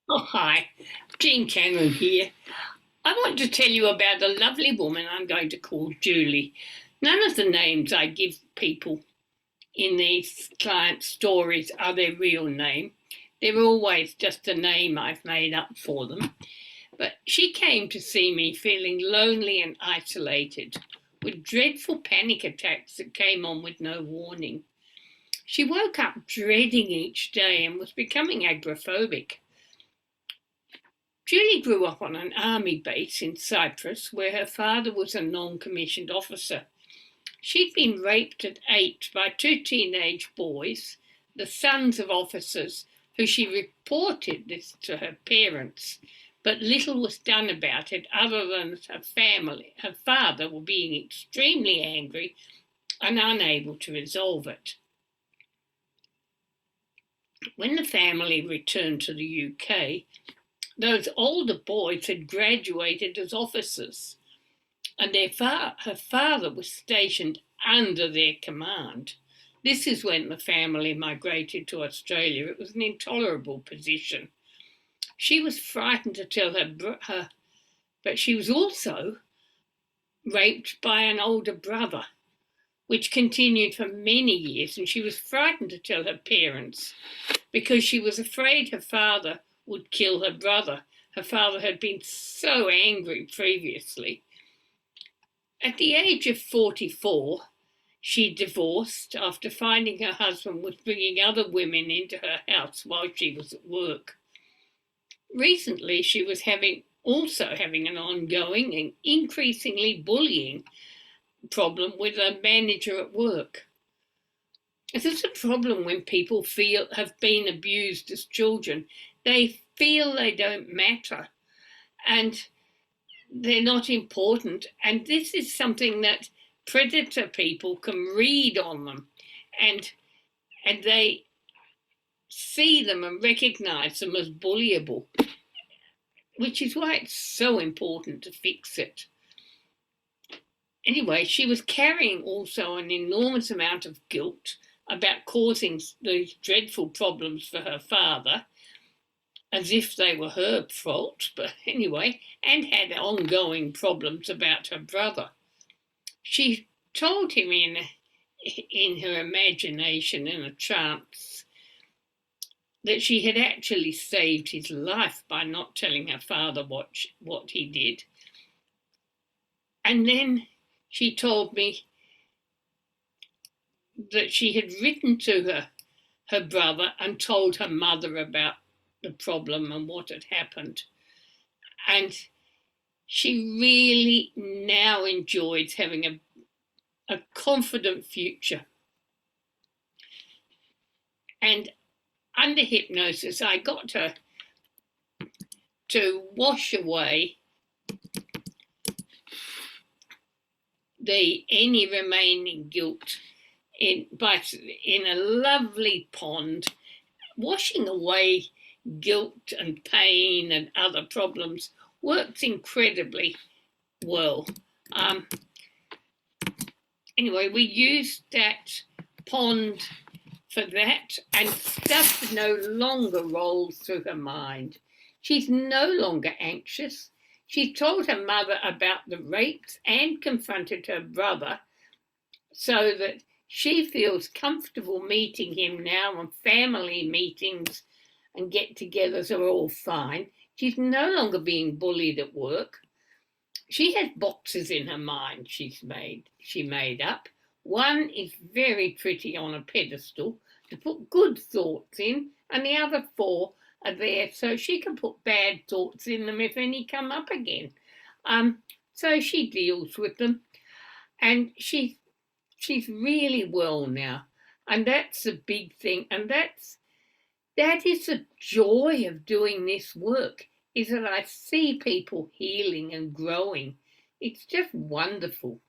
Oh, hi, Jean Cannon here. I want to tell you about a lovely woman I'm going to call Julie. None of the names I give people in these client stories are their real name. They're always just a name I've made up for them. But she came to see me feeling lonely and isolated, with dreadful panic attacks that came on with no warning. She woke up dreading each day and was becoming agoraphobic. Julie grew up on an army base in Cyprus where her father was a non commissioned officer. She'd been raped at 8 by two teenage boys, the sons of officers, who she reported this to her parents, but little was done about it other than her father, were being extremely angry and unable to resolve it. When the family returned to the UK, those older boys had graduated as officers, and her father was stationed under their command. This is when the family migrated to Australia. It was an intolerable position. She was frightened to tell her, but she was also raped by an older brother, which continued for many years, and she was frightened to tell her parents because she was afraid her father would kill her brother. Her father had been so angry previously. At the age of 44, she divorced after finding her husband was bringing other women into her house while she was at work. Recently, she was also having an ongoing and increasingly bullying problem with a manager at work. This is a problem when people have been abused as children. They feel they don't matter and they're not important. And this is something that predator people can read on them, and they see them and recognize them as bullyable, which is why it's so important to fix it. Anyway, she was carrying also an enormous amount of guilt about causing these dreadful problems for her father, as if they were her fault, but anyway, and had ongoing problems about her brother. She told him in her imagination, in a trance, that she had actually saved his life by not telling her father what he did. And then she told me that she had written to her brother and told her mother about the problem and what had happened. And she really now enjoys having a confident future. And under hypnosis, I got her to wash away any remaining guilt in a lovely pond, washing away guilt and pain and other problems works incredibly well. Anyway, we used that pond for that, and stuff no longer rolls through her mind. She's no longer anxious. She told her mother about the rapes and confronted her brother so that she feels comfortable meeting him now, and family meetings and get-togethers are all fine. She's no longer being bullied at work. She has boxes in her mind she made up. One is very pretty on a pedestal to put good thoughts in, and the other four are there so she can put bad thoughts in them if any come up again. So she deals with them, and she's really well now, and that's the big thing, and that is the joy of doing this work, is that I see people healing and growing. It's just wonderful.